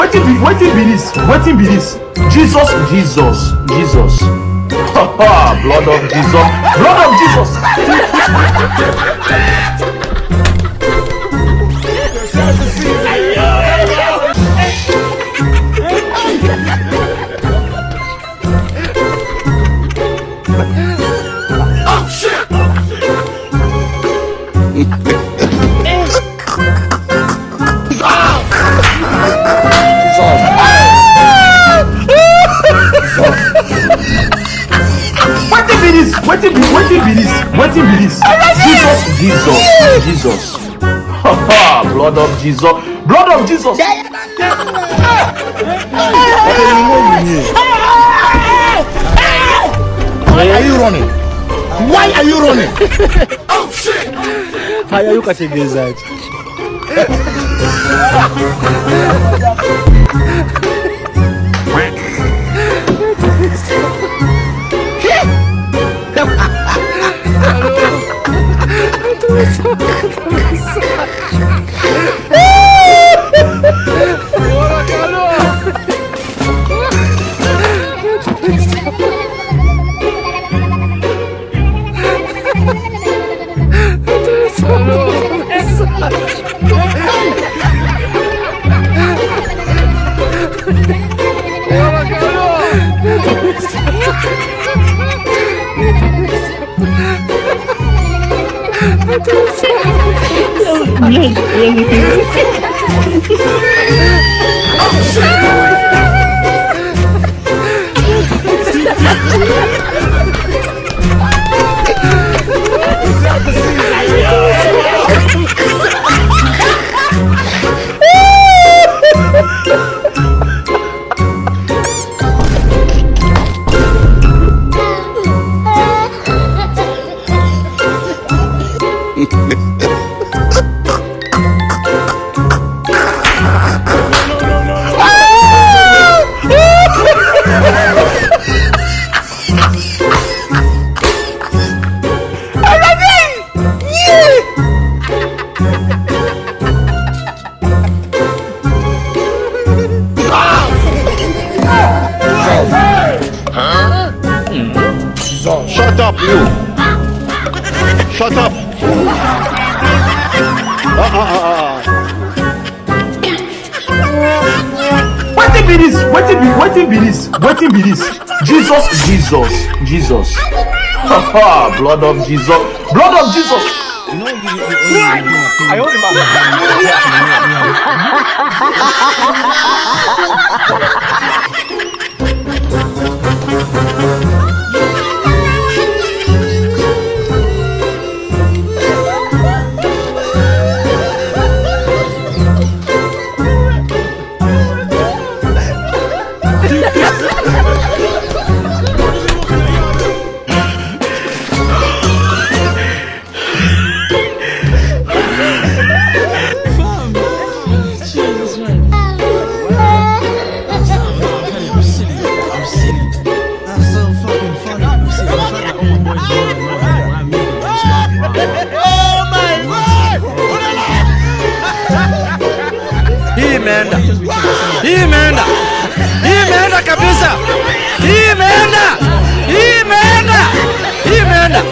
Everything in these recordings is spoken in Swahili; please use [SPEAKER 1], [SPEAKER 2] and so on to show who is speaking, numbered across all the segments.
[SPEAKER 1] Wetin be this? Wetin be this? Jesus. Blood of Jesus. Blood of Jesus. Wetin be this? Jesus. Blood of Jesus. Blood of Jesus.
[SPEAKER 2] Why are you running? Why are you running?
[SPEAKER 3] Oh shit!
[SPEAKER 2] How are you catching this out?
[SPEAKER 4] Shut up, you! Shut up!
[SPEAKER 1] Wetin be this? Wetin be this? Jesus. Blood of Jesus. Blood of Jesus.
[SPEAKER 2] You know,
[SPEAKER 1] I hold him
[SPEAKER 2] imeenda kabisa, imeenda.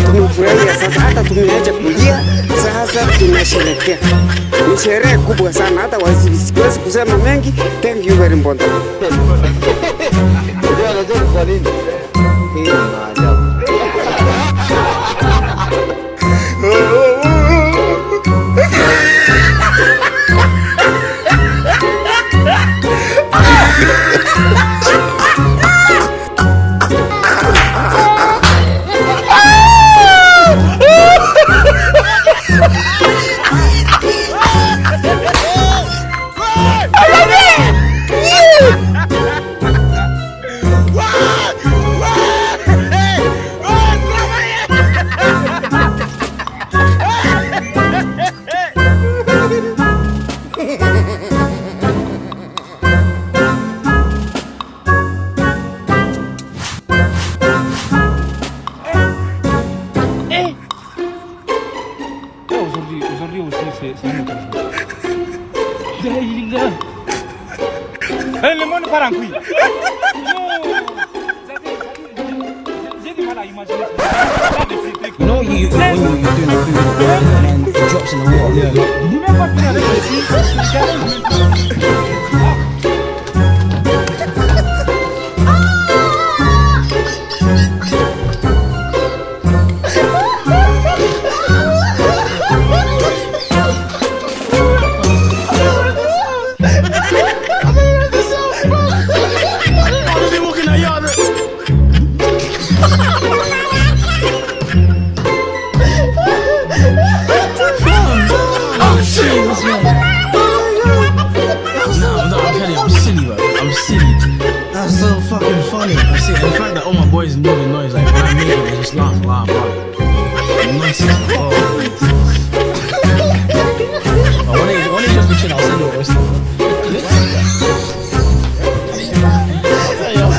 [SPEAKER 5] Tumefurahia sasa, hata tumeacha kulia sasa, tunasherehekea. Ni sherehe kubwa sana, hata siwezi kusema mengi. Thank you very much.
[SPEAKER 4] Unajua kwa nini? Hii ni maajabu.
[SPEAKER 6] Aujourd'hui aussi, c'est un autre jour.
[SPEAKER 1] Le monde part en couille.
[SPEAKER 3] You know when you're doing a food and then it drops in the water. That's so fucking funny. I see, and the fact that all my boys know the noise, like when I make it, they just laugh loud, bro. Nonsense. Oh, when they just be chilling, I'll send you a voice note.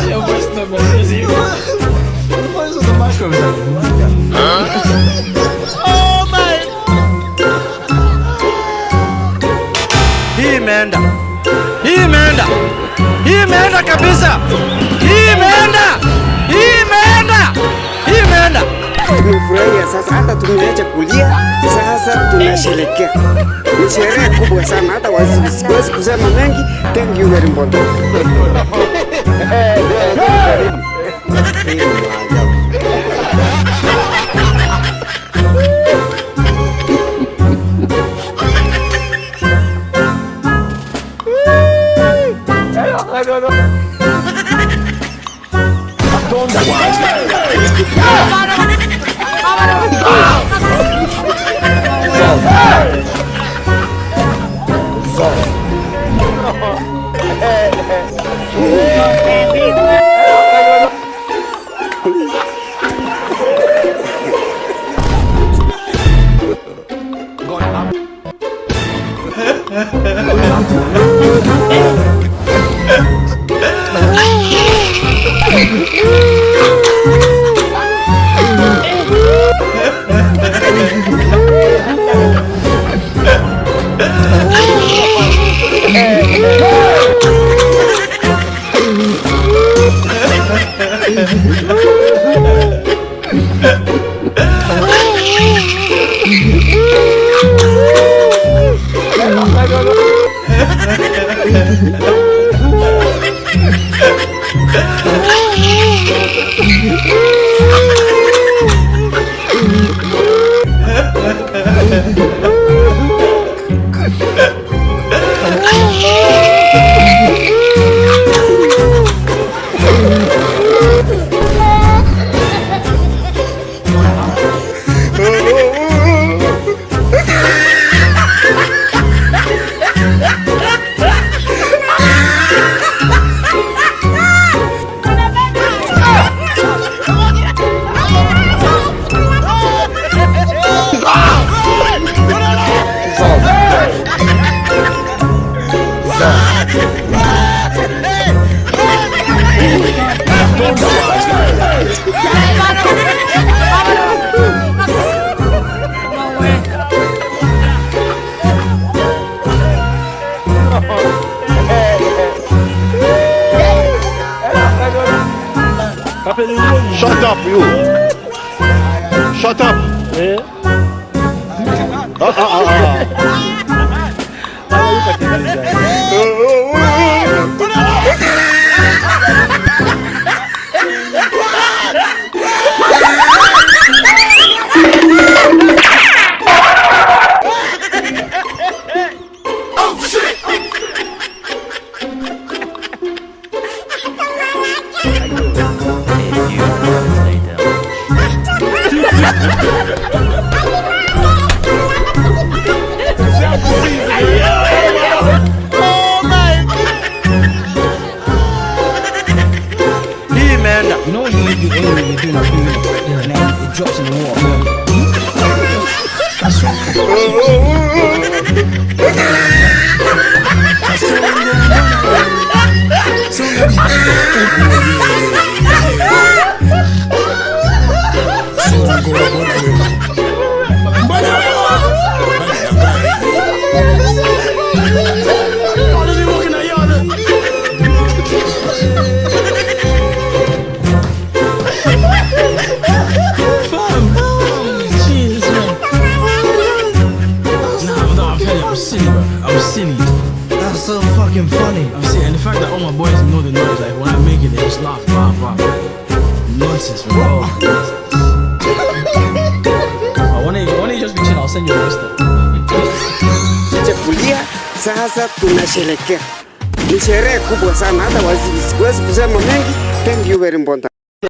[SPEAKER 3] Your voice note, man. What the fuck is with the microphone?
[SPEAKER 2] Oh my! Imeenda kabisa. Imeenda.
[SPEAKER 5] Tumefurahia sasa, hata tumeacha kulia, sasa tunasherehekea. Ni sherehe kubwa sana, hata siwezi kusema mengi. Thank you very much.
[SPEAKER 4] Hii ni maajabu. Shut up, you. Shut up.
[SPEAKER 3] You know when you're doing a food and then it drops in the water. That's freaking funny. I see, and the fact that all my boys know the noise, like when I make it, they just laugh. Nonsense, bro. When you just be chill, I'll send you a list.
[SPEAKER 5] Kulia sasa tunasherehekea. Ni sherehe kubwa sana hata siwezi kusema mengi. Thank you very much.